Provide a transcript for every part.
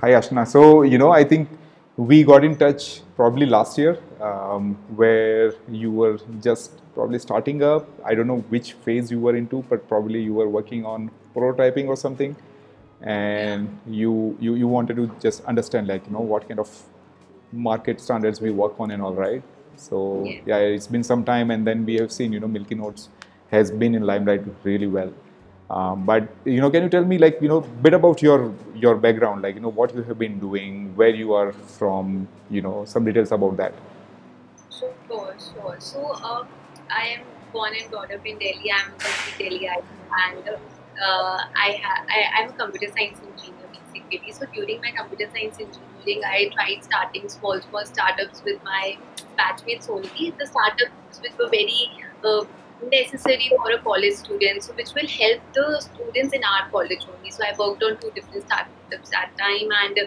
Hi, Ashna. So, I think we got in touch probably last year, where you were just probably starting up. I don't know which phase you were into, but probably you were working on prototyping or something, Yeah. and you wanted to just understand, like, what kind of market standards we work on and all, right? So, Yes. yeah, it's been some time, and then we have seen, Milky Notes has been in limelight really well. But can you tell me, like, bit about your background, like, what you have been doing, where you are from, some details about that. Sure, sure. I am born and brought up in Delhi. I'm a complete Delhiite, and I'm a computer science engineer basically. So during my computer science engineering, I tried starting small startups with my batchmates only. The startups which were very necessary for a college student, so which will help the students in our college only. So I worked on two different startups at time, and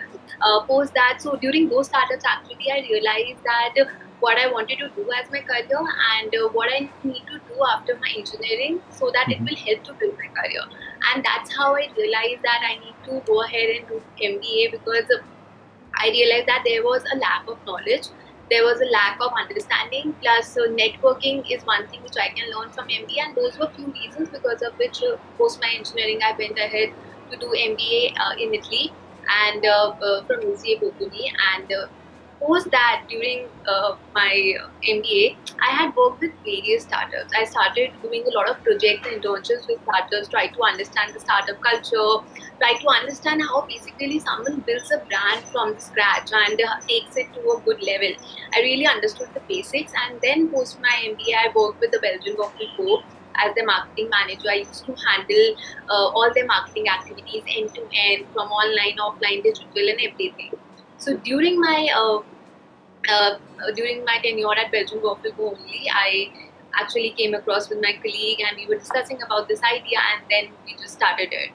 post that. So during those startups, actually, I realized that what I wanted to do as my career and what I need to do after my engineering so that it Mm-hmm. will help to build my career. And that's how I realized that I need to go ahead and do MBA because I realized that there was a lack of knowledge. There was a lack of understanding. Plus, networking is one thing which I can learn from MBA, and those were few reasons because of which post my engineering I went ahead to do MBA in Italy and from UCA Bocconi. And post that during my MBA, I had worked with various startups. I started doing a lot of projects and internships with startups, try to understand the startup culture, try to understand how basically someone builds a brand from the scratch and takes it to a good level. I really understood the basics, and then post my MBA, I worked with the Belgian Waffle Co. As the marketing manager. I used to handle all their marketing activities end to end, from online, offline, digital, and everything. So uh, during my tenure at Belgian Waffle Co. only, I actually came across with my colleague and we were discussing about this idea, and then we just started it.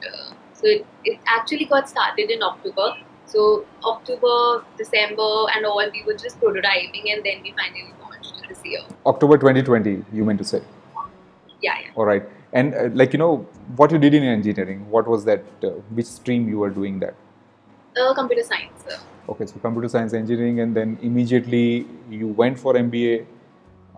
So it actually got started in October. So October, December, and all, we were just prototyping, and then we finally launched this year. October 2020, you meant to say. Yeah, yeah. All right. And like, what you did in engineering, what was that, which stream you were doing that? Computer science. Okay, so computer science engineering, and then immediately you went for MBA,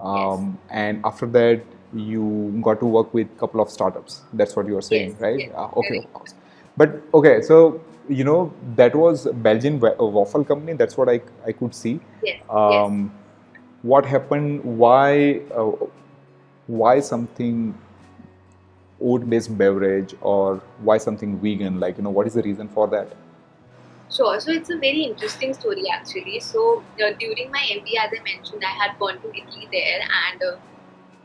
Yes, and after that you got to work with a couple of startups. That's what you are yes, saying, right? yes. Okay, Correct. but okay, so that was Belgian waffle company. That's what I could see. Yes, yes. Um, what happened? Why something oat-based beverage, or why something vegan? Like, what is the reason for that? Sure. So it's a very interesting story actually. So during my MBA, as I mentioned, I had gone to Italy there, and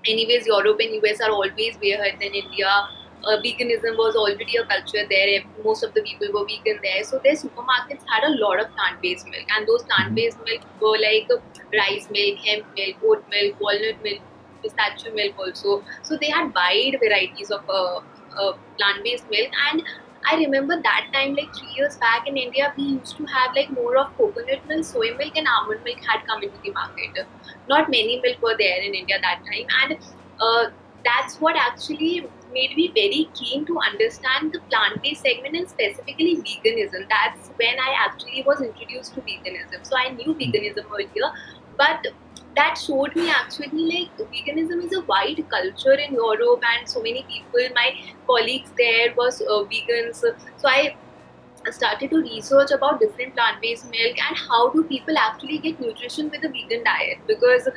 anyways, Europe and US are always way ahead than India. Veganism was already a culture there. Most of the people were vegan there. So their supermarkets had a lot of plant-based milk, and those Mm-hmm. plant-based milk were like rice milk, hemp milk, oat milk, walnut milk, pistachio milk also. So they had wide varieties of plant-based milk. And I remember that time, like 3 years back in India, we used to have like more of coconut milk, soy milk, and almond milk had come into the market. Not many milk were there in India that time, and uh, that's what actually made me very keen to understand the plant-based segment and specifically veganism. That's when I actually was introduced to veganism. So I knew veganism earlier, but that showed me actually like veganism is a wide culture in Europe, and so many people, my colleagues there was vegans. So I started to research about different plant-based milk and how do people actually get nutrition with a vegan diet, because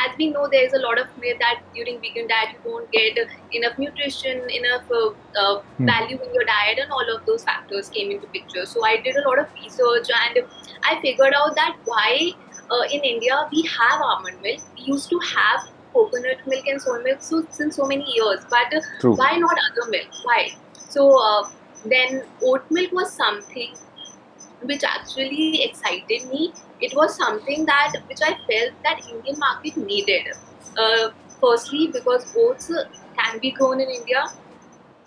as we know there is a lot of myth that during vegan diet you don't get enough nutrition, enough Hmm. value in your diet, and all of those factors came into picture. So I did a lot of research, and I figured out that why in India we have almond milk, we used to have coconut milk and soy milk so since so many years, but True. why not other milk? Why? So then oat milk was something which actually excited me. It was something that which I felt that Indian market needed. Uh, Firstly, because oats can be grown in India.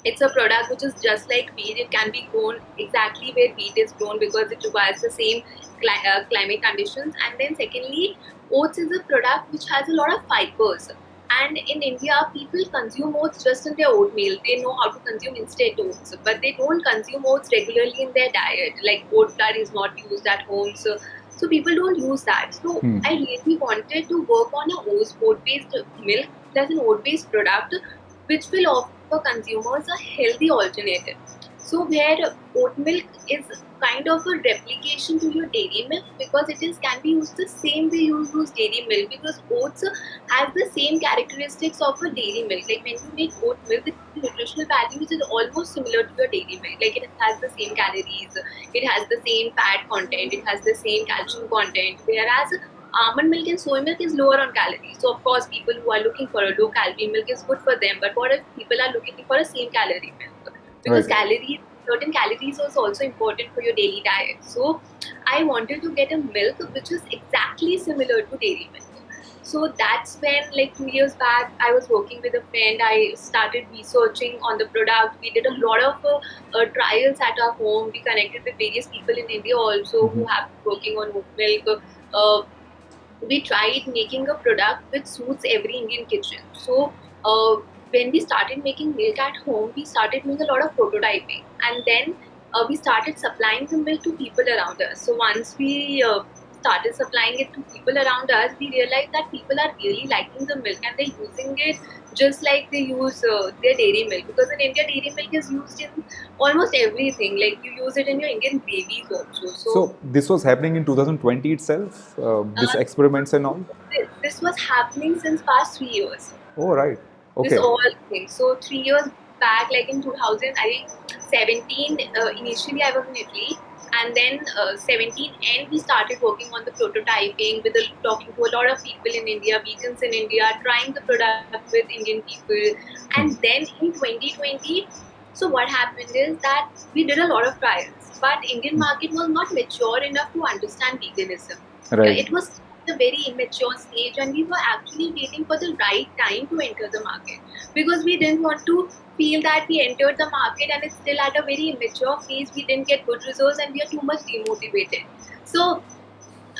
It's a product which is just like wheat. It can be grown exactly where wheat is grown because it requires the same climate conditions. And then secondly, oats is a product which has a lot of fibers. And in India, people consume oats just in their oatmeal. They know how to consume instant oats, but they don't consume oats regularly in their diet. Like oat flour is not used at home, so people don't use that. So Hmm. I really wanted to work on a oat-based milk plus an oat-based product, which will offer consumers a healthy alternative. So where oat milk is kind of a replication to your dairy milk, because it is can be used the same way you use dairy milk, because oats has the same characteristics of a dairy milk. Like when you make oat milk, the nutritional values is almost similar to your dairy milk. Like it has the same calories, it has the same fat content, it has the same calcium content. Whereas almond milk and soy milk is lower on calories. So of course, people who are looking for a low calorie milk is good for them. But what if people are looking for a same calorie milk? Because Right. certain calories is also important for your daily diet. So I wanted to get a milk which is exactly similar to dairy milk. So that's when, like 2 years back, I was working with a friend. I started researching on the product. We did a lot of trials at our home. We connected with various people in India also who Mhm. have been working on oat milk. Uh, we tried making a product which suits every Indian kitchen. So when we started making milk at home, we started doing a lot of prototyping, and then we started supplying the milk to people around us. So once we started supplying it to people around us, we realized that people are really liking the milk and they're using it just like they use their dairy milk. Because in India, dairy milk is used in almost everything. Like you use it in your Indian gravies also. So So this was happening in 2020 itself, this uh, experiments and all? this was happening since past 3 years. Oh, right. This Okay. all thing. So 3 years back, like in 2000, I think 17. Initially, I was in Italy, and then 17 and we started working on the prototyping with talking to a lot of people in India, vegans in India, trying the product with Indian people, Hmm. and then in 2020. So what happened is that we did a lot of trials, but Indian Hmm. market was not mature enough to understand veganism. Right. It was at a very immature stage, and we were actually waiting for the right time to enter the market, because we didn't want to feel that we entered the market and it's still at a very immature phase. We didn't get good results and we are too much demotivated. So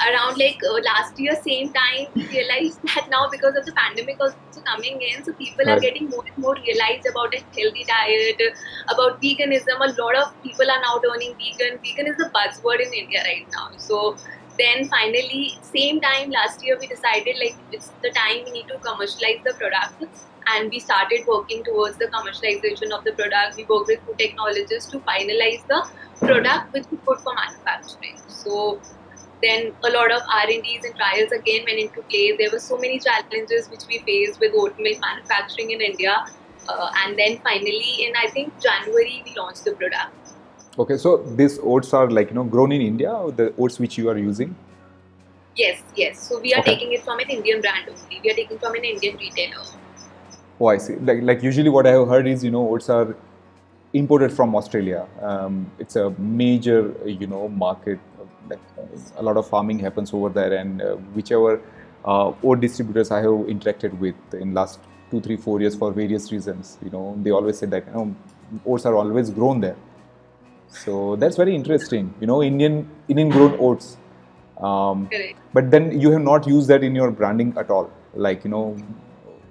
around like last year same time, we realized that now, because of the pandemic also coming in, so people are Right. getting more and more realized about a healthy diet, about veganism. A lot of people are now turning vegan is a buzzword in India right now. So then finally same time last year, we decided like it's the time we need to commercialize the product, and we started working towards the commercialization of the product. We worked with food technologists to finalize the product which we put for manufacturing. So then a lot of R&Ds and trials again went into play. There were so many challenges which we faced with oat milk manufacturing in India. And then finally, in I think January, we launched the product. Okay. So these oats are like, grown in India, or the oats which you are using? Yes, yes. So we are Okay. taking it from an Indian brand only. We are taking from an Indian retailer. Oh, I see. Like usually what I have heard is, oats are imported from Australia. It's a major, market. Like a lot of farming happens over there, and whichever oat distributors I have interacted with in last 2, 3, 4 years for various reasons, they always say that oats are always grown there. So that's very interesting. Indian grown oats. Correct. But then you have not used that in your branding at all. Like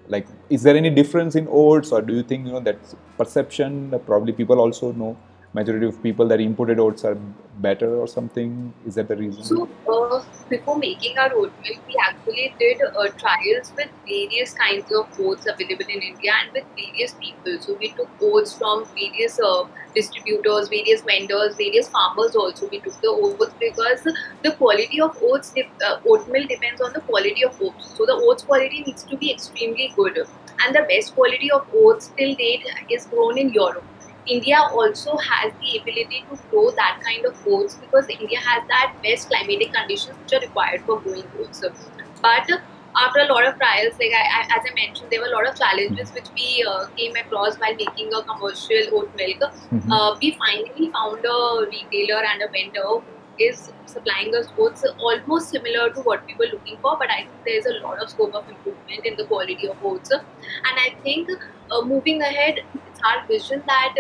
like is there any difference in oats, or do you think that's perception? Probably people also know, majority of people, that imported oats are better or something. Is that the reason? So, before making our oat milk, we actually did trials with various kinds of oats available in India and with various people. So, we took oats from various distributors, various vendors, various farmers also. We took the oats because the quality of oat milk depends on the quality of oats. So, the oats quality needs to be extremely good. And the best quality of oats till date is grown in Europe. India also has the ability to grow that kind of oats, because India has that best climatic conditions which are required for growing oats. But after a lot of trials, like as I mentioned, there were a lot of challenges which we came across while making a commercial oat milk. We finally found a retailer and a vendor who is supplying us oats almost similar to what we were looking for, but I think there's a lot of scope of improvement in the quality of oats. And I think moving ahead, it's our vision that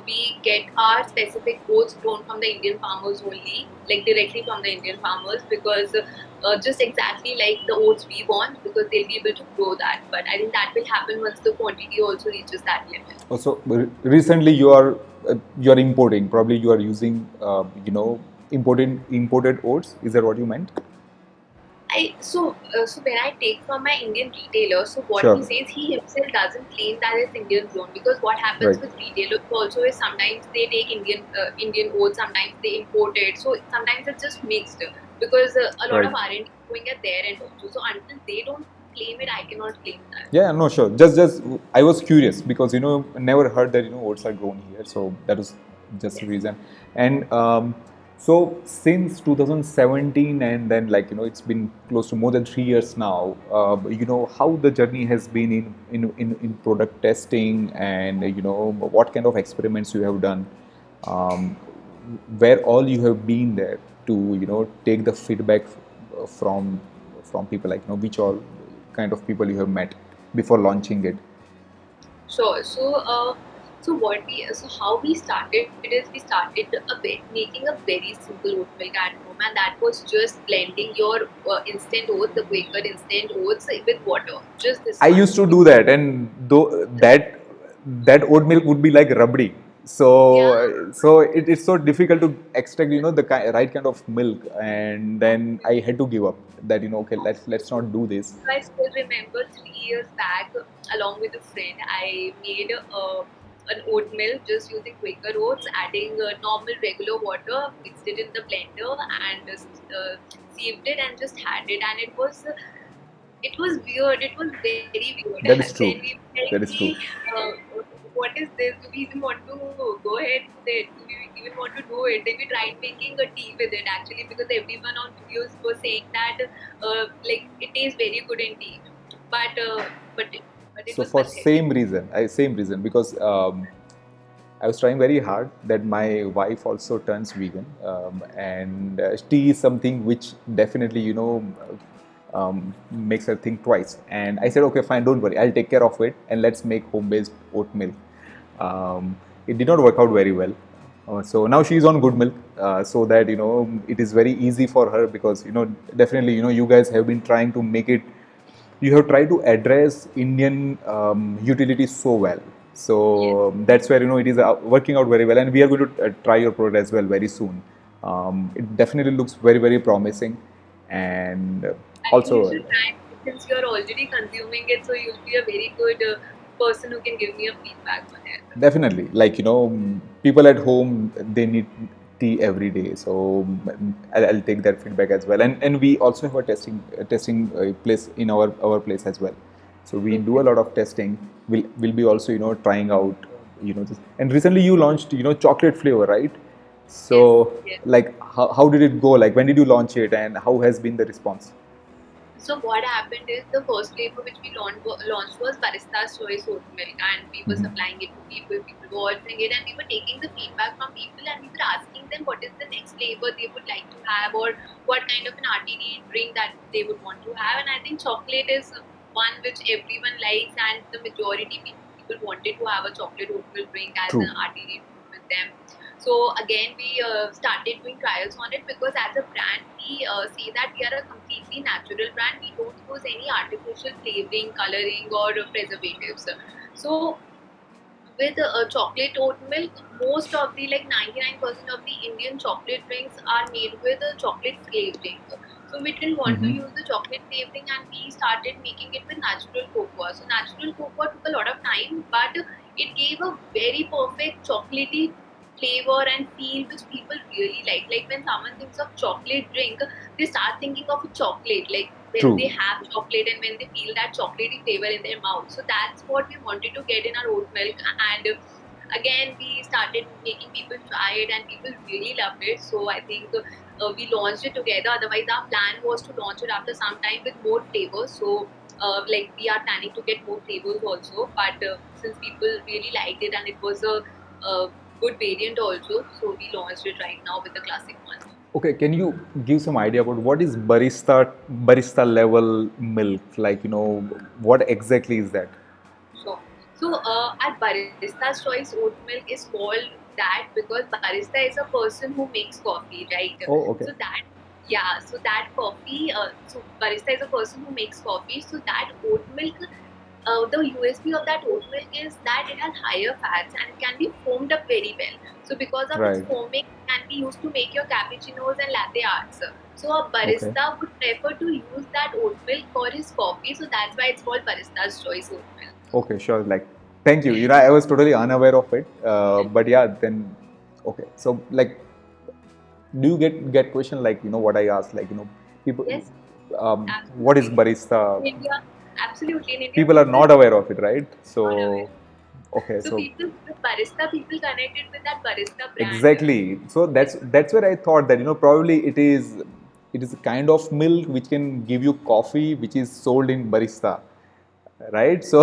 we get our specific oats grown from the Indian farmers only, like directly from the Indian farmers, because just exactly like the oats we want, because they'll be able to grow that. But I think that will happen once the quantity also reaches that limit. Also, recently you are importing. Probably you are using imported oats. Is that what you meant? So when I take from my Indian retailer, so what he Sure. says, he himself doesn't claim that it's Indian grown, because what happens Right. with retailers also is sometimes they take Indian oats, sometimes they import it, so sometimes it's just mixed, because a lot Right. of R&D is going at their end also. So until they don't claim it, I cannot claim that. Yeah, no, sure. Just I was curious because never heard that oats are grown here, so that was just the Yes. reason. And so since 2017, and then it's been close to more than 3 years now. How the journey has been in product testing, and what kind of experiments you have done, um, where all you have been there to take the feedback from people, like which all kind of people you have met before launching it. Sure. So how we started is we started making a very simple oat milk at home, and that was just blending your instant oats, the Quaker instant oats, with water. Just this I much. used to do that, and though that oat milk would be like rubbery. Yeah, So it's so difficult to extract the right kind of milk, and then I had to give up. That okay, let's not do this. I still remember 3 years back, along with a friend, I made an oat milk just using Quaker oats, adding normal regular water, mixed it in the blender, and sieved it, and just had it. And it was weird. It was very weird. That is Then true. we were like, That is true. uh, what is this? Do we even want to go ahead with it? Do we even want to do it? Then we tried making a tea with it actually, because everyone on videos was saying that like it tastes very good in tea. But but it So was for pathetic. same reason, because I was trying very hard that my wife also turns vegan, and tea is something which definitely makes her think twice. And I said, okay, fine, don't worry, I'll take care of it, and let's make home-based oat milk. It did not work out very well. So now she's on good milk, so that it is very easy for her, because definitely you guys have been trying to make it. You have tried to address Indian utilities so well. Yes. So that's where it is working out very well, and we are going to try your product as well very soon. It definitely looks very promising, and I think you also should try it since you're already consuming it, so you'll be a very good person who can give me a feedback on it. definitely, people at home, they need tea every day. So I'll take that feedback as well. And we also have a testing place in our place as well. So we do a Okay. lot of testing. We'll be also trying out this. And recently you launched chocolate flavor, right? Yes. So Yes. like how did it go? Like when did you launch it, and how has been the response? So what happened is the first flavor which we launched was Barista's Choice Oat Milk, and we were Mhm. supplying it to people. People were ordering it, and we were taking the feedback from people, and we were asking them what is the next flavor they would like to have, or what kind of an RTD drink that they would want to have. And I think chocolate is one which everyone likes, and the majority people wanted to have a chocolate oat milk drink as True. an RTD with them. So again, we started doing trials on it, because as a brand, we say that we are a completely natural brand. We don't use any artificial flavoring, coloring, or preservatives. So with chocolate oat milk, most of the, like 99% of the Indian chocolate drinks are made with a chocolate flavoring. So we didn't want to Mm-hmm. use the chocolate flavoring, and we started making it with natural cocoa. So natural cocoa took a lot of time, but it gave a very perfect chocolatey flavor and feel which people really like. Like when someone thinks of chocolate drink, they start thinking of a chocolate. Like when they True. have chocolate and when they feel that chocolatey flavor in their mouth. So that's what we wanted to get in our oat milk. And again, we started making people try it, and people really loved it. So I think we launched it together. Otherwise, our plan was to launch it after some time with more flavors. So like we are planning to get more flavors also. But since people really liked it and it was a good variant also, so we launched it right now with the classic one. Okay, can you give some idea about what is barista level milk? Like, what exactly is that? Sure. So at Barista's Choice, oat milk is called that because barista is a person who makes coffee, right? Oh, okay. So that, yeah, so that coffee, so barista is a person who makes coffee. So that oat milk, the USP of that oat milk is that it has higher fats and it can be foamed up very well. So because of its Right. foaming, it can be used to make your cappuccinos and latte arts. So a Okay. barista would prefer to use that oat milk for his coffee. So that's why it's called Barista's Choice oat milk. Okay, sure. Like, thank you. You know, I was totally unaware of it. But yeah, then okay. So like, do you get question like what I asked, like people, Yes, what is absolutely. barista? In India, absolutely. In India, People are people not aware of it, right? are not aware. So okay, So so people, with barista, people connected with that barista brand. exactly. So that's where I thought that probably it is a kind of milk which can give you coffee which is sold in barista, right? So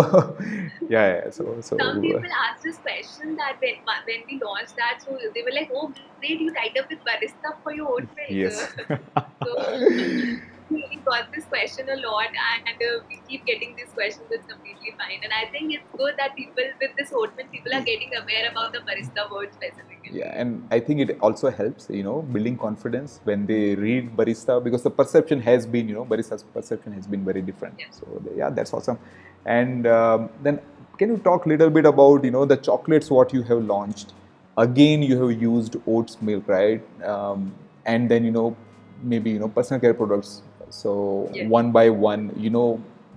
yeah, yeah. Some So people ask this question that when we launched that, so they were like, "Oh, great, you tied up with barista for your oat yes. milk." So we got this question a lot, and we keep getting these questions. It's completely fine, and I think it's good that people with this oat milk, people are getting aware about the barista word Yeah, specifically. and I think it also helps, building confidence when they read barista because the perception has been, barista's perception has been very different. Yeah. So yeah, that's awesome. And then can you talk a little bit about, the chocolates what you have launched? Again, you have used oats milk, right? And then, maybe, personal care products. So Yes. one by one,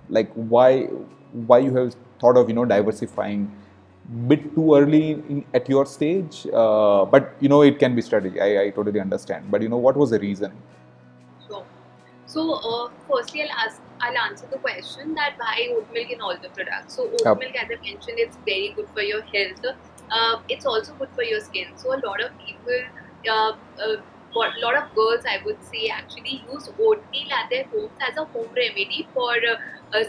like why you have thought of, diversifying bit too early at your stage, but it can be studied. I totally understand. But what was the reason? So, firstly, I'll answer the question that why oat milk in all the products. So, oat Yep. milk, as I mentioned, it's very good for your health. It's also good for your skin. So, a lot of people, uh, uh, lot of girls, I would say, actually use oatmeal at their homes as a home remedy for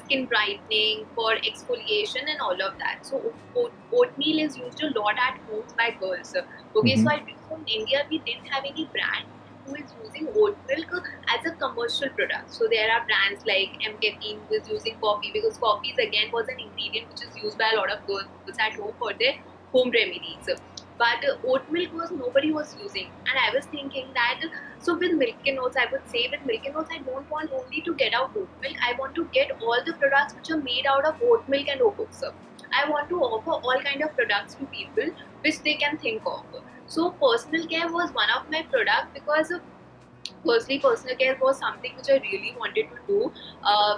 skin brightening, for exfoliation, and all of that. So, oatmeal is used a lot at homes by girls. Okay, Mm-hmm. so in India, we didn't have any brand who is using oat milk as a commercial product. So there are brands like M Caffeine who is using coffee because coffee is again was an ingredient which is used by a lot of girls at home for their home remedies. But oat milk was nobody was using, and I was thinking that so with milk and oats, I would say with milk and oats, I don't want only to get out oat milk. I want to get all the products which are made out of oat milk and oats. I want to offer all kind of products to people which they can think of. So personal care was one of my products because firstly, personal care was something which I really wanted to do.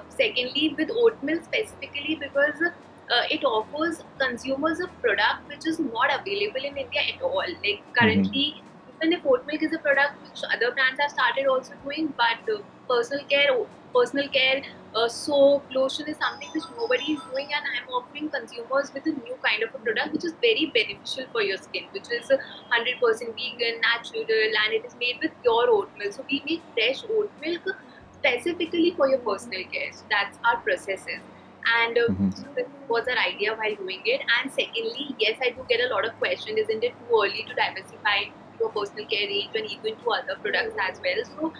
Secondly, with oatmeal specifically because it offers consumers a product which is not available in India at all. Like Mm-hmm. currently, even if oat milk is a product which other brands have started also doing, but personal care, soap, lotion is something which nobody is doing, and I'm offering consumers with a new kind of a product which is very beneficial for your skin, which is 100% vegan, natural, and it is made with pure oat milk. So we make fresh oat milk specifically for your personal care. So that's our processes. And Mm-hmm. so this was our idea while doing it. And secondly, yes, I do get a lot of questions. Isn't it too early to diversify into a personal care range and even to other products as well? So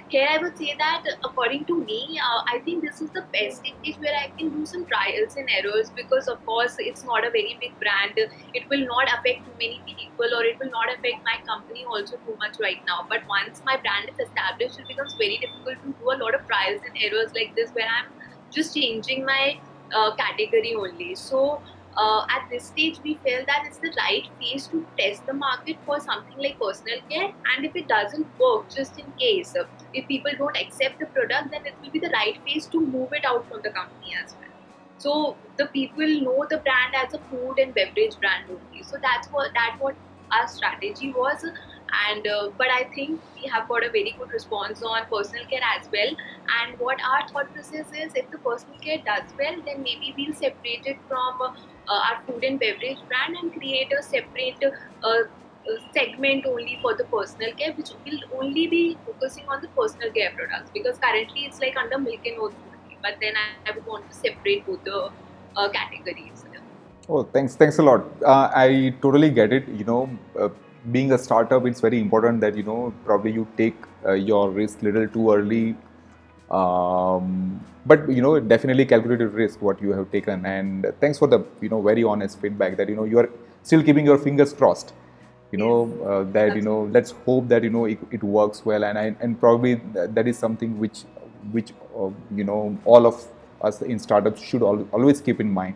here I would say that according to me, I think this is the best stage where I can do some trials and errors because of course it's not a very big brand. It will not affect too many people or it will not affect my company also too much right now. But once my brand is established, it becomes very difficult to do a lot of trials and errors like this where I'm just changing my category only. So at this stage, we feel that it's the right phase to test the market for something like personal care. And if it doesn't work, just in case, if people don't accept the product, then it will be the right phase to move it out from the company as well. So the people know the brand as a food and beverage brand only. So that's what our strategy was. And but I think we have got a very good response on personal care as well. And what our thought process is, if the personal care does well, then maybe we'll separate it from our food and beverage brand and create a separate segment only for the personal care, which will only be focusing on the personal care products because currently it's like under milk and oats only. But then I would want to separate both the categories. Oh, thanks a lot. I totally get it. Being a startup, it's very important that probably you take your risk little too early But definitely calculated risk what you have taken, and thanks for the very honest feedback that you are still keeping your fingers crossed. Yes, That absolutely. let's hope that it works well, and probably that is something which all of us in startups should always keep in mind.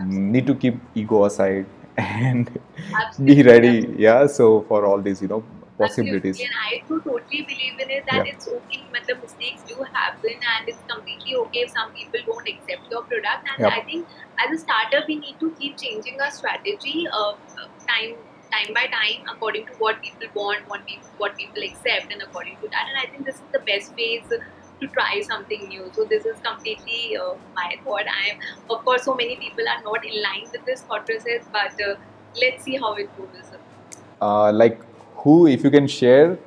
Need to keep ego aside and be Absolutely, ready. Yeah, so for all these absolutely. possibilities. And I do totally believe in it that Yeah. it's okay, matlab, mistakes do happen, and it's completely okay if some people don't accept your product. And I Yep. think as a startup, we need to keep changing our strategy time time by time according to what people want, what people accept, and according to that. And I think this is the best phase to try something new. So this is completely my thought. I am, of course, so many people are not in line with this thought process, but let's see how it goes. Like who, if you can share?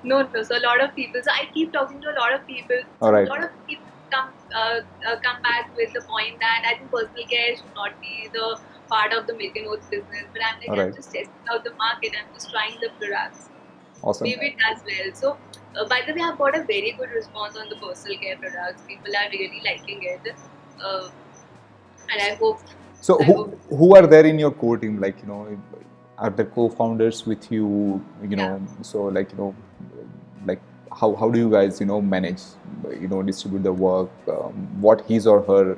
No, no. So a lot of people. So I keep talking to a lot of people. All So a right. lot of people come back with the point that I think personal care should not be the part of the milk and oats business. But I'm like, All I'm right. just testing out the market. I'm just trying the products. Awesome. Maybe it does well. So by the way, I've got a very good response on the personal care products. People are really liking it, and I hope. So I hope. who are there in your core team? Like are the co-founders with you? Yeah. So like how do you guys manage distribute the work? What his or her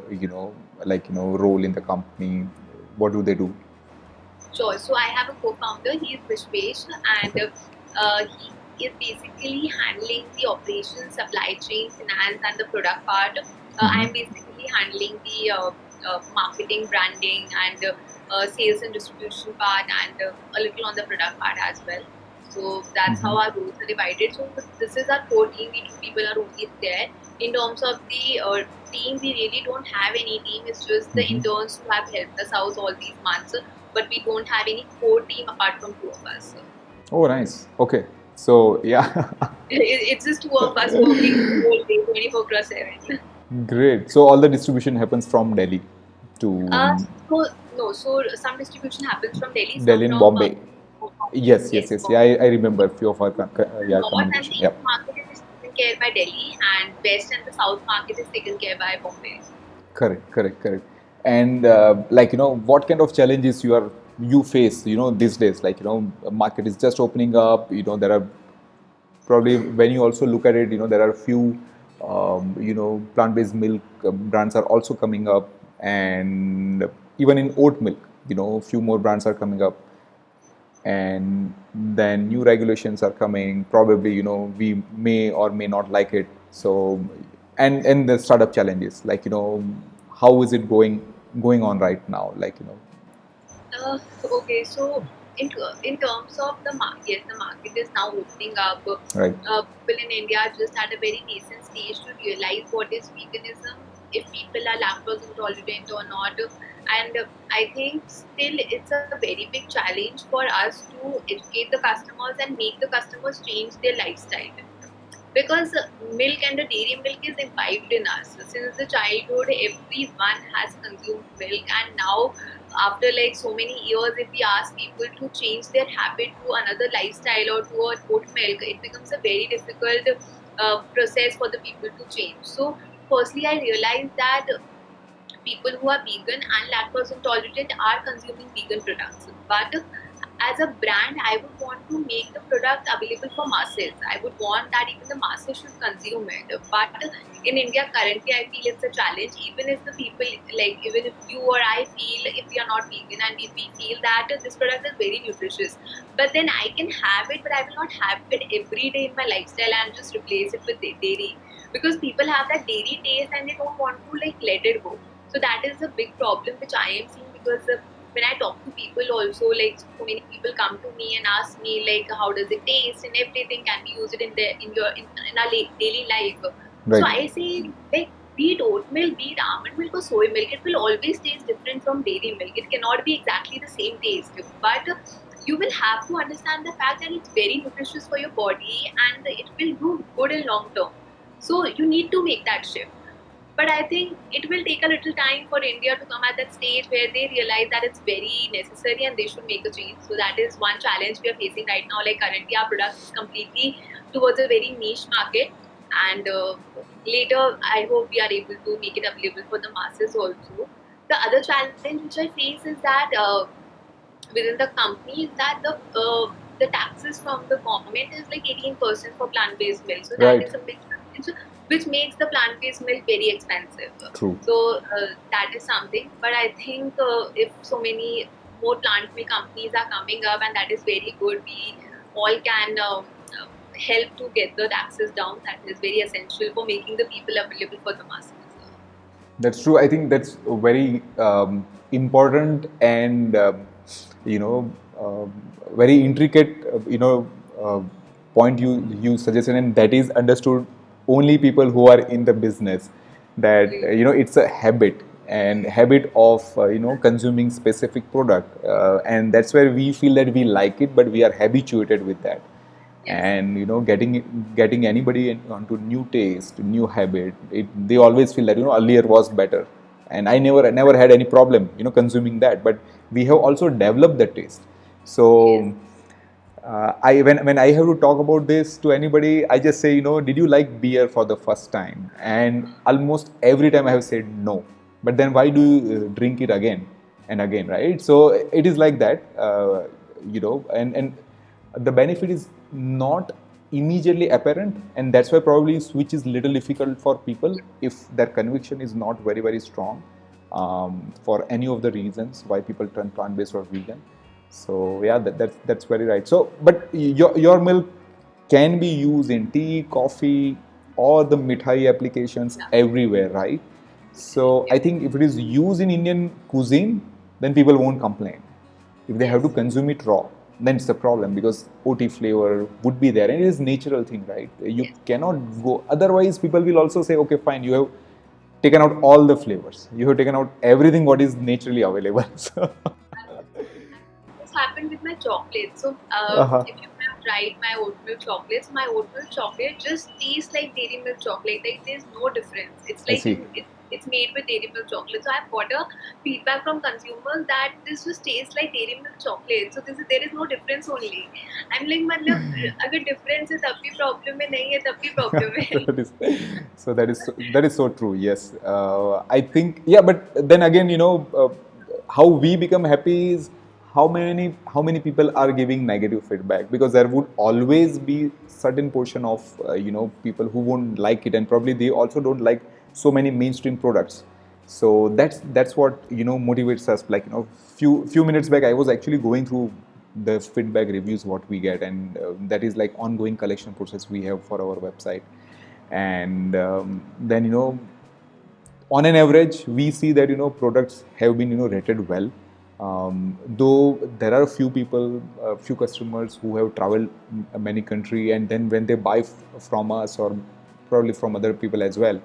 role in the company? What do they do? Sure. So I have a co-founder. He is Vishwesh, and Okay. he is basically handling the operations, supply chain, finance, and the product part. I Mm-hmm. am basically handling the marketing, branding, and sales and distribution part, and a little on the product part as well. So that's how Mm-hmm. our roles are divided. So this is our core team. We two people are only there. In terms of the team, we really don't have any team. It's just the Mm-hmm. interns who have helped us out all these months, but we don't have any core team apart from two of us. Oh, nice. Okay. So yeah. It's just two of us working the whole day, 24/7. Great. So all the distribution happens from Delhi Uh, to so no, so some distribution happens from Delhi, some Delhi and from Bombay. Bombay. Yes, yes, Yes, yes. Yeah, Bombay. I remember a few of our yeah, North and communication. the Yep. east market is taken care by Delhi, and west and the south market is taken care by Bombay. Correct, correct, correct. And what kind of challenges you face, these days? Like, market is just opening up. There are probably when you also look at it, there are a few, plant-based milk brands are also coming up, and even in oat milk, a few more brands are coming up, and then new regulations are coming. Probably, we may or may not like it. So, and the startup challenges, like how is it going on right now? Like Okay, so in terms of the market, yes, the market is now opening up. right, People in India are just at a very nascent stage to realize what is veganism, if people are lactose intolerant or not. And I think still it's a very big challenge for us to educate the customers and make the customers change their lifestyle, because milk and the dairy milk is imbibed in us since the childhood. Everyone has consumed milk, and now after like so many years, if we ask people to change their habit to another lifestyle or to a oat milk, it becomes a very difficult process for the people to change. So firstly, I realized that people who are vegan and lactose intolerant are consuming vegan products, but as a brand, I would want to make the product available for masses. I would want that even the masses should consume it. But in India currently, I feel it's a challenge. Even if the people, like even if you or I feel, if we are not vegan and we feel that this product is very nutritious, but then I can have it, but I will not have it every day in my lifestyle and just replace it with dairy, because people have that dairy taste and they don't want to like let it go. So that is a big problem which I am seeing, because when I talk to people also, like so many people come to me and ask me like how does it taste and everything, can we use it in our daily life. So right, I say, like, be it oat milk, be it almond milk or soy milk, it will always taste different from dairy milk. It cannot be exactly the same taste, but you will have to understand the fact that it's very nutritious for your body and it will do good in long term. So you need to make that shift. But I think it will take a little time for India to come at that stage where they realize that it's very necessary and they should make a change. So that is one challenge we are facing right now. Like currently, our product is completely towards a very niche market. and later I hope we are able to make it available for the masses also. The other challenge which I face is that within the company is that the taxes from the government is like 18% for plant-based milk, so that Right. is a big challenge, which makes the plant-based milk very expensive. True. So that is something. But I think if so many more plant milk companies are coming up, and that is very good, we all can help to get the taxes down. That is very essential for making the people available for the masses. That's true. I think that's a very important and you know very intricate uh, point you suggested, and that is understood only people who are in the business. That it's a habit and habit of consuming specific product, and that's where we feel that we like it, but we are habituated with that. Yes. And getting anybody onto new taste, new habit, they always feel that earlier was better. And I never had any problem consuming that, but we have also developed the taste. So Yes. I when I have to talk about this to anybody, I just say, did you like beer for the first time? And almost every time I have said no. But then why do you drink it again and again, right? So it is like that, and the benefit is not immediately apparent, and that's why probably switch is little difficult for people if their conviction is not very very strong, for any of the reasons why people turn plant-based or vegan. So yeah, that's very right. So, but your milk can be used in tea, coffee, or the mithai applications everywhere, right? So I think if it is used in Indian cuisine, then people won't complain. If they have to Yes. consume it raw, then it's a problem, because OT flavor would be there, and it is natural thing, right? You Yes. cannot go. Otherwise, people will also say, okay, fine, you have taken out all the flavors. You have taken out everything what is naturally available. So, This happened with my chocolate. So, uh-huh. if you have tried my oat milk chocolate just tastes like dairy milk chocolate. Like there's no difference. It's I like see. it's made with dairy milk chocolate. So I've got a feedback from consumers that this just tastes like dairy milk chocolate. So there is no difference only. I'm like, मतलब अगर difference है तब भी problem है, नहीं है तब भी problem है. That is so true. Yes, I think, yeah, but then again, how we become happy is how many people are giving negative feedback, because there would always be certain portion of people who won't like it, and probably they also don't like so many mainstream products. So that's what motivates us. Like, few minutes back, I was actually going through the feedback reviews what we get, and that is like ongoing collection process we have for our website. And then on an average, we see that products have been rated well. Though there are a few people, a few customers who have traveled many country, and then when they buy from us, or probably from other people as well,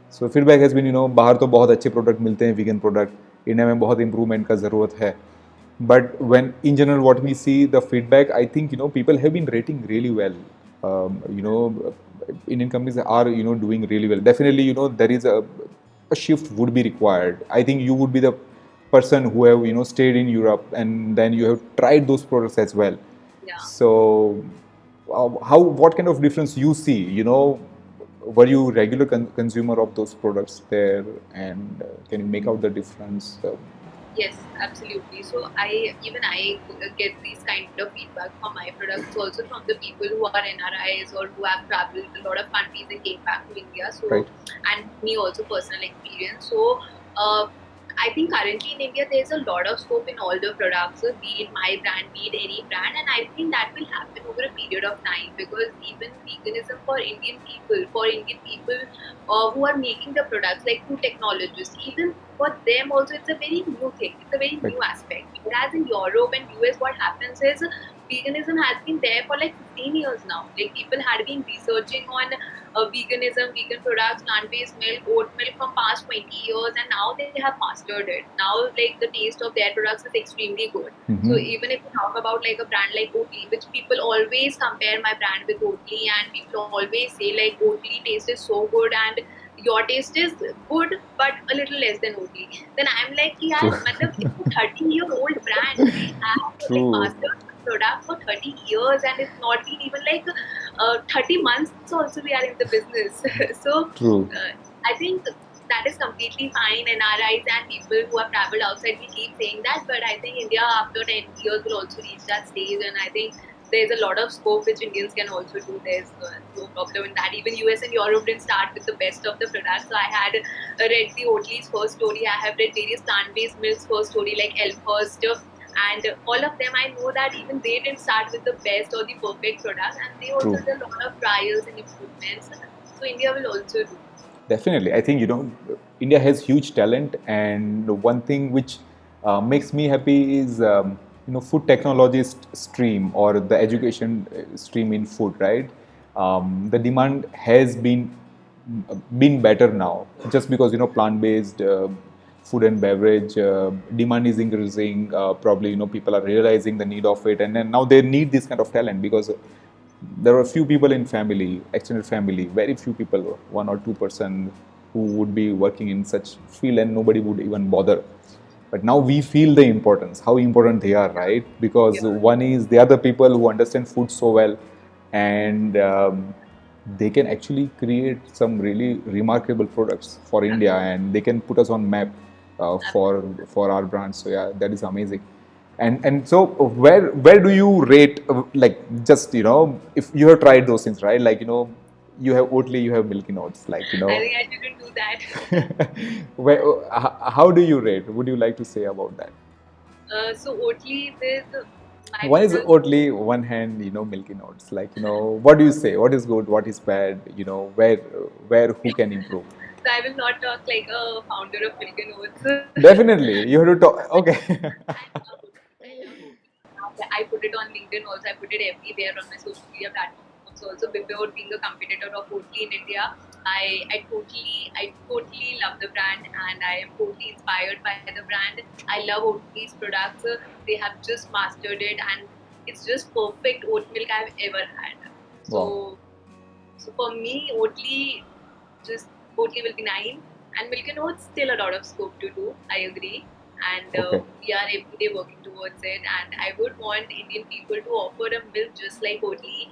so feedback has been, बाहर तो बहुत अच्छे product मिलते हैं, vegan product India में बहुत improvement का ज़रूरत है. But when in general what we see the feedback, I think people have been rating really well. Indian companies are doing really well. Definitely, there is a shift would be required. I think you would be the person who have stayed in Europe, and then you have tried those products as well. Yeah. So what kind of difference you see? Were you regular consumer of those products there, and can you make out the difference? Yes, absolutely. So I get these kind of feedback from my products, also from the people who are NRIs or who have traveled a lot of countries and came back to India. So Right. and me also personal experience. So uh, I think currently in India there's a lot of scope in all the products, so be it my brand, be it any brand, and I think that will happen over a period of time, because even veganism for Indian people who are making the products like food technologists, even for them also it's a very new thing, it's a very Right. new aspect. Whereas in Europe and US, what happens is veganism has been there for like 15 years now. Like people had been researching on veganism, vegan products, plant-based milk, oat milk from past 20 years, and now they have mastered it. Now, like the taste of their products is extremely good. Mm-hmm. So even if you talk about like a brand like Oatly, which people always compare my brand with Oatly, and people always say like Oatly taste is so good and your taste is good but a little less than Oatly. Then I'm like, yeah, matlab, it's a 30-year-old brand. They have like True. mastered the product for 30 years, and it's not been even like 30 months also we are in the business. So True. I think that is completely fine. NRIs and people who have traveled outside, we keep saying that, but I think India after 10 years will also reach that stage, and I think there's a lot of scope which Indians can also do. There's no problem in that. Even US and Europe didn't start with the best of the products. So I had read the Oatly's first story. I have read various plant-based milks first story like Elmhurst, and all of them I know that even they didn't start with the best or the perfect product, and they also True. did a lot of trials and improvements. So India will also do. Definitely. I think, India has huge talent, and one thing which makes me happy is, food technologist stream or the education stream in food, right? The demand has been better now just because, plant-based food and beverage demand is increasing. Probably, people are realizing the need of it, and then now they need this kind of talent because there are few people in family, extended family, very few people, 1 or 2%, who would be working in such field, and nobody would even bother. But now we feel the importance, how important they are, right? Because Yeah. one is they are the people who understand food so well, and they can actually create some really remarkable products for India, and they can put us on map for our brand. So yeah, that is amazing. And so where do you rate, like, just, if you have tried those things, right? Like, you have Oatly, you have Milky Notes, like, I think I didn't do that. where, how do you rate? Would you like to say about that? So Oatly with my One is total. Oatly, one hand, Milky Notes. Like, what do you say? What is good? What is bad? Where who can improve? So I will not talk like a founder of Milk and Oats. Definitely, you have to talk. Okay. I love Oatly. I love Oatly. I put it on LinkedIn also. I put it everywhere on my social media platforms also. Before being a competitor of Oatly in India, I totally love the brand, and I am totally inspired by the brand. I love Oatly's products. They have just mastered it, and it's just perfect oat milk I've ever had. Wow. So for me, Oatly will be 9, and Milk and Oats still a lot of scope to do. I agree, and Okay. we are every day working towards it. And I would want Indian people to offer a milk just like Oatly.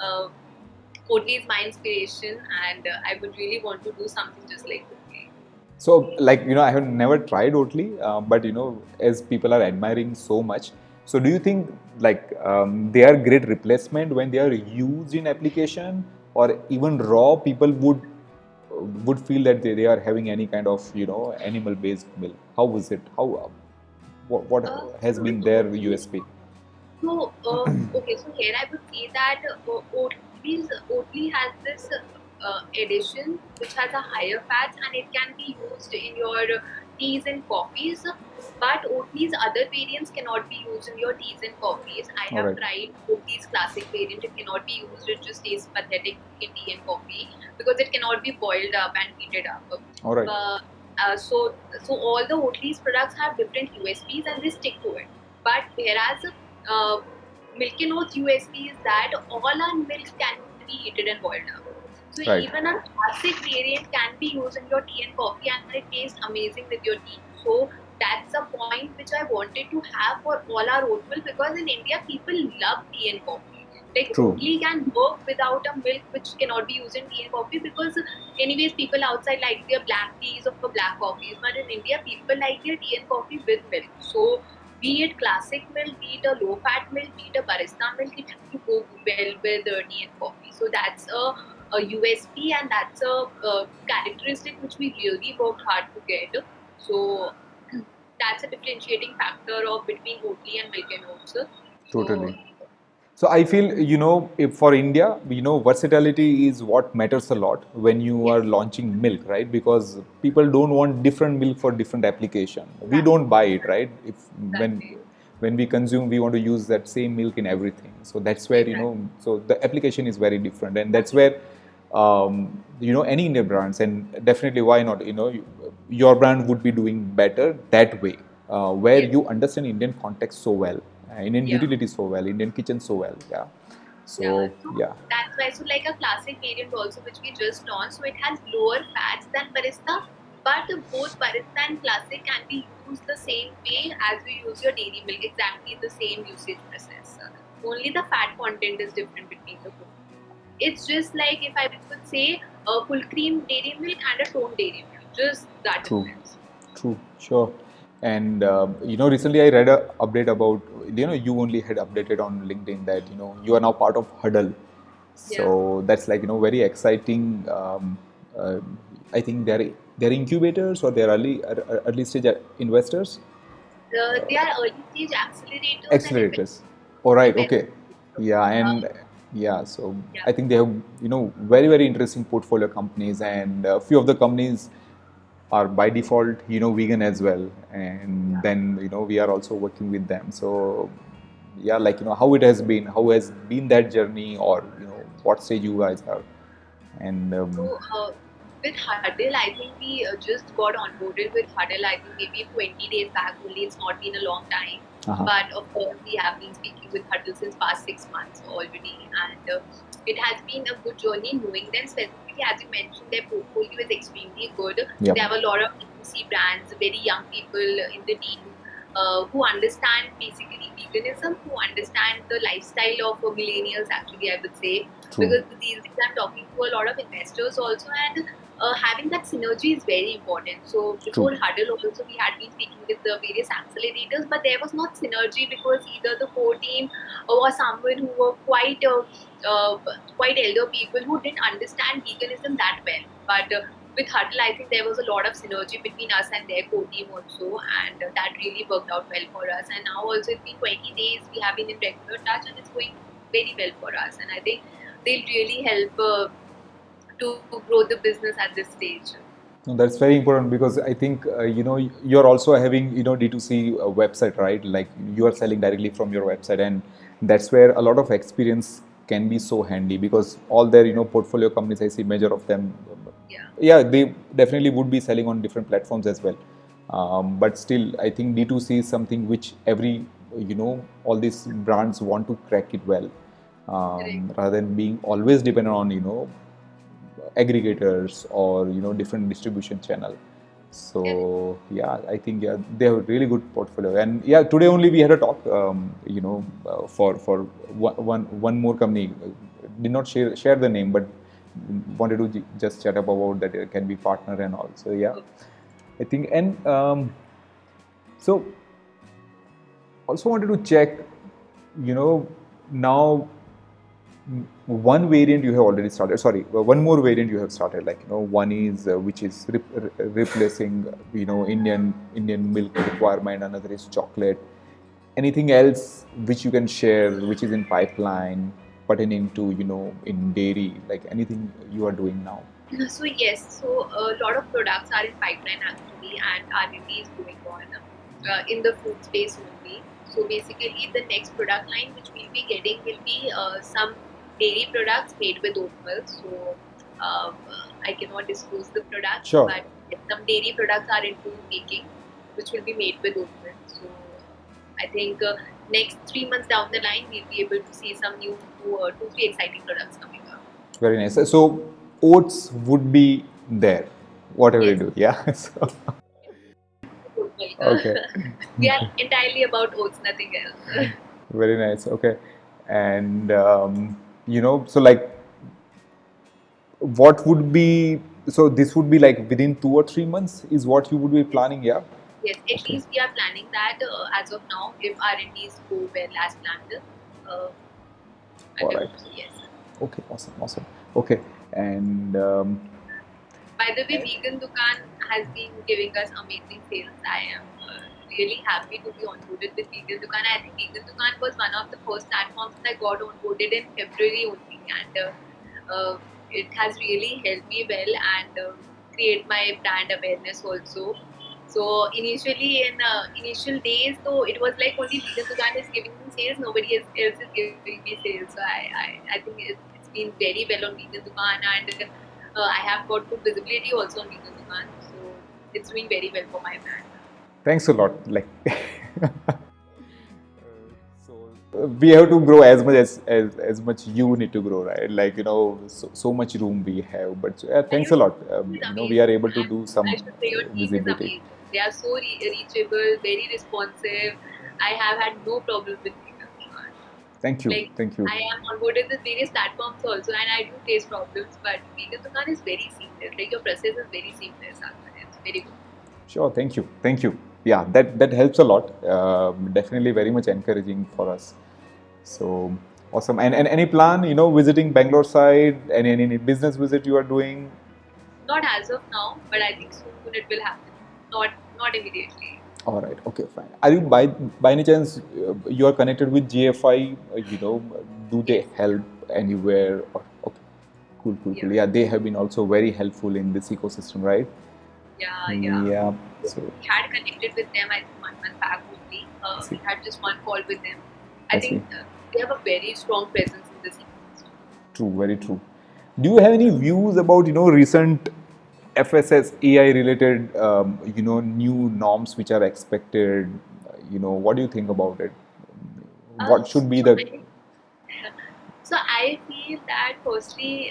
Uh, Oatly is my inspiration, and I would really want to do something just like Oatly. So, like, I have never tried Oatly, but, as people are admiring so much, so do you think, like, they are great replacement when they are used in application, or even raw people would feel that they are having any kind of, animal based milk? How was it? What has been their Oatly. USP? Okay, so here I would say that Oatly has this addition which has a higher fat, and it can be used in your teas and coffees. But Oatly's other variants cannot be used in your teas and coffees. I All have right. tried Oatly's classic variant; it cannot be used. It just tastes pathetic in tea and coffee because it cannot be boiled up and heated up. All right. Uh, so all the Oatly's products have different USPs and they stick to it. But whereas uh, Milk and Oats USP is that all our milk can be heated and boiled up. So Right. even a classic variant can be used in your tea and coffee, and it tastes amazing with your tea. So that's a point which I wanted to have for all our oat milk, because in India people love tea and coffee. Like True. Oatly can work without a milk which cannot be used in tea and coffee, because anyways people outside like their black teas or black coffees, but in India people like their tea and coffee with milk. So be it classic milk, be it a low fat milk, be it a barista milk, it has to go well with tea and coffee. So that's a USP, and that's a characteristic which we really worked hard to get. So that's a differentiating factor of between Oatly and Milk and Oats. So Totally. So I feel, if for India, versatility is what matters a lot when you are yes, launching milk, right? Because people don't want different milk for different application. We exactly, don't buy it, right? If when exactly, when we consume, we want to use that same milk in everything. So that's where, exactly. so the application is very different, and that's where, any Indian brands, and definitely why not, your brand would be doing better that way, where Yes, you understand Indian context so well, Indian yeah. utilities so well, Indian kitchen so well. Yeah. Yeah, So so yeah. that's why. So like a classic variant also, which we just launched, so it has lower fats than barista, but both barista and classic can be used the same way as you use your dairy milk, exactly the same usage process. Only the fat content is different between the two. it's just like if I would say a full cream dairy milk and a toned dairy milk, just that True. difference. True, sure. And recently I read a update about, you only had updated on LinkedIn that, you are now part of Huddle. Yeah. So that's like, very exciting. Uh, I think they're incubators or they're early stage investors, They are early stage accelerators and accelerators. All right, investors. okay. Yeah, Uh, and yeah, so yeah, I think they have, very, very interesting portfolio companies, and a few of the companies are by default, vegan as well. And yeah. then, we are also working with them. So yeah, like, how has been that journey, or, what stage you guys are. And So with Huddle, I think we just got onboarded with Huddle. I think maybe 20 days back only. It's not been a long time, uh-huh. but of course we have been speaking with Huddle since past 6 months already, and it has been a good journey knowing them. Specifically, as you mentioned, their portfolio is extremely good. Yep. They have a lot of B2C brands, very young people in the team. Who understand basically veganism, who understand the lifestyle of millennials, actually, I would say, True. because these days I'm talking to a lot of investors also, and having that synergy is very important. So before True. Huddle also we had been speaking with the various accelerators, but there was not synergy because either the core team or someone who were uh, quite elder people who didn't understand veganism that well. But with Huddle, I think there was a lot of synergy between us and their core team also, and that really worked out well for us. And now also it's been 20 days, we have been in regular touch, and it's going very well for us. And I think they'll really help to grow the business at this stage. No, that's very important because I think you're also having D2C website, right? Like you are selling directly from your website, and that's where a lot of experience can be so handy because all their portfolio companies, I see major of them, Yeah. yeah, they definitely would be selling on different platforms as well. But still, I think D2C is something which every all these brands want to crack it well, Correct. rather than being always dependent on aggregators or different distribution channel. Correct. So yeah, I think yeah they have a really good portfolio. And yeah, today only we had a talk, for one more company. Did not share the name, but wanted to just chat up about that it can be partner and all. So yeah, I think. And so also wanted to check, now one variant you have already started, sorry, one more variant you have started, like one is which is replacing Indian milk requirement, another is chocolate. Anything else which you can share which is in pipeline pertaining to in dairy, like anything you are doing now? So yes, so a lot of products are in pipeline actually, and R&D is going on in the food space only. So basically, the next product line which we'll be getting will be some dairy products made with oat milk. So I cannot disclose the products, Sure. but some dairy products are into making, which will be made with oat milk. So I think next 3 months down the line, we'll be able to see some new two, three exciting products coming up. Very nice. So oats would be there, whatever you Yes. do. Yeah. So, Oat milk. okay. We are entirely about oats, nothing else. Very nice. Okay. And so like, what would be, so this would be like within 2 or 3 months is what you would be planning, yeah? Yes, at Okay. least we are planning that as of now. If R&Ds go well as planned, I All will right. also yes. Okay. Awesome. Awesome. Okay. And By the way, Vegan Dukan has been giving us amazing sales. I am really happy to be onboarded with Vegan Dukan. I think Vegan Dukan was one of the first platforms that I got onboarded in February only, and it has really helped me well and create my brand awareness also. So initially, in initial days, though it was like only Vegan Dukan is giving me sales, nobody else is giving me sales. So I think it's been very well on Vegan Dukan, and I have got good visibility also on Vegan Dukan. So it's doing very well for my brand. thanks a lot. Like, so we have to grow as much as much you need to grow, right? Like so much room we have. But And thanks your a lot. team is We are amazing. able to do some I should say your team is visibility. amazing. They are so reachable, very responsive. I have had no problem with Vegan Dukan. Thank you. Like Thank you. I am onboarded with various platforms also, and I do face problems. But Vegan Dukan is very seamless. Like your process is very seamless. Ankar. It's very good. Sure. Thank you. Thank you. Yeah, that helps a lot. Definitely very much encouraging for us. So awesome. And any plan, visiting Bangalore side? Any business visit you are doing? Not as of now, but I think soon it will happen. Not immediately. All right. Okay. Fine. Are you by any chance you are connected with GFI? Do they Yes. help anywhere? Okay. Cool. Cool. Yeah. Cool. Yeah, they have been also very helpful in this ecosystem, right? Yeah. Yeah. So We had connected with them, I think, 1 month back only. see. We had just one call with them. I I see. think they have a very strong presence in this ecosystem. True. Very true. Do you have any views about recent FSS AI related new norms which are expected? What do you think about it? What should be So the So I feel that firstly,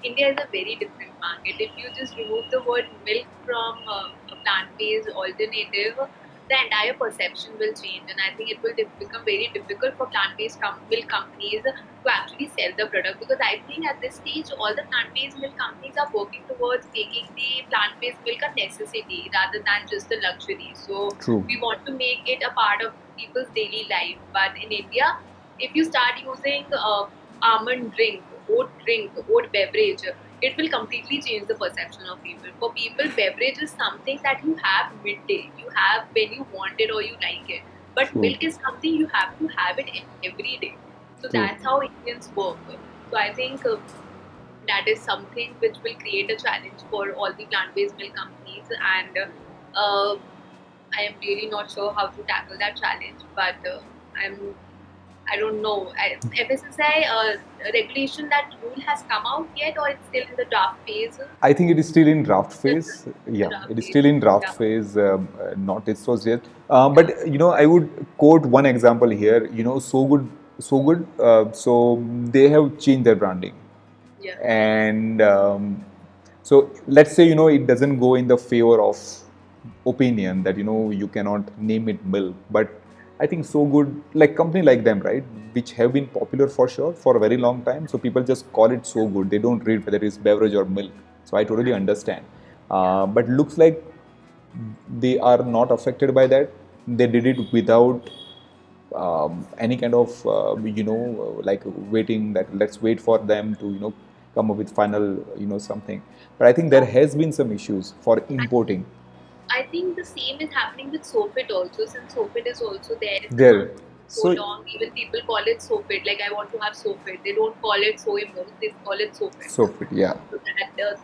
India is a very different market. If you just remove the word milk from a plant-based alternative, the entire perception will change, and I think it will become very difficult for plant-based milk companies to actually sell the product, because I think at this stage all the plant-based milk companies are working towards making the plant-based milk a necessity rather than just a luxury. So true? we want to make it a part of people's daily life. But in India, if you start using almond drink, oat beverage, it will completely change the perception of people. For people, beverage is something that you have midday, you have when you want it or you like it. But True. milk is something you have to have it every day. So True. that's how Indians work. So I think that is something which will create a challenge for all the plant-based milk companies, and I am really not sure how to tackle that challenge. But I don't know. FSSI regulation, that rule has come out yet, or it's still in the draft phase? I think it is still in draft phase. The Yeah, draft it is phase. still in draft Yeah. phase, not disclosed yet. But I would quote one example here. So good. So they have changed their branding, Yeah. and so let's say it doesn't go in the favor of opinion that you cannot name it milk, but I think so good, like company like them, right, which have been popular for sure for a very long time, so people just call it so good, they don't read whether it's beverage or milk. So I totally understand, but looks like they are not affected by that. They did it without any kind of like waiting, that let's wait for them to come up with final something. But I think there has been some issues for importing I think the same is happening with Sofit also, since Sofit is also there in the there. market so So long. Even people call it Sofit. Like, I want to have Sofit. They don't call it soy milk. They call it Sofit. so fit, yeah. So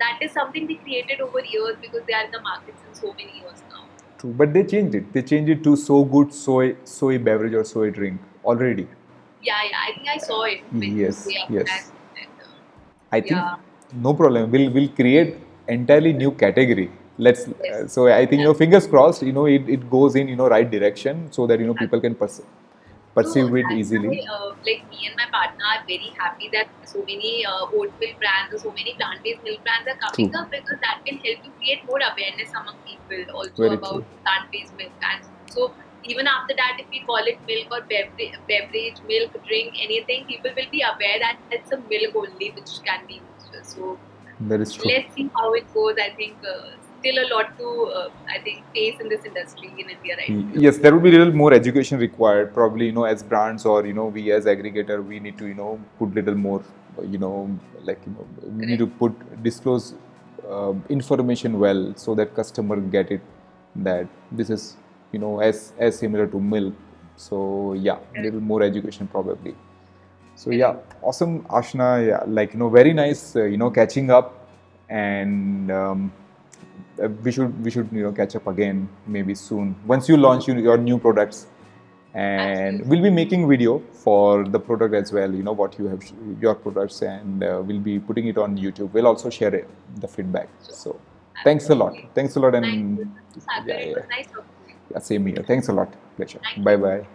that is something they created over years, because they are in the market since so many years now. True, but they changed it. They changed it to so good soy beverage or soy drink already. Yeah, I think I saw it when Yes, they yes. advertised it. I think Yeah. no problem. We'll create entirely new category. Let's. Yes. So I think fingers crossed. It goes in right direction so that people can So perceive it that's easily. why, like, me and my partner are very happy that so many oat milk brands or so many plant-based milk brands are coming True. up, because that will help to create more awareness among people also Very about true. plant-based milk. And so even after that, if we call it milk or beverage, milk, drink, anything, people will be aware that it's a milk only which can be used. So That is true. let's see how it goes. I think still a lot to face in this industry in India right now. Yes, there will be a little more education required. Probably, as brands or we as aggregator, we need to put little more, like we need to disclose information well so that customer get it, that this is as similar to milk. So yeah, little more education probably. So yeah, awesome, Ashna. Yeah, like very nice. Catching up, and we should catch up again maybe soon once you launch your new products, and Absolutely. we'll be making video for the product as well. What you have your products, and we'll be putting it on YouTube. We'll also share the feedback. So thanks a lot. Absolutely. Thanks a lot, Thank and you, Sagar. It was nice talking to you. yeah, same here. Thanks a lot. Pleasure. Thank you. Bye bye.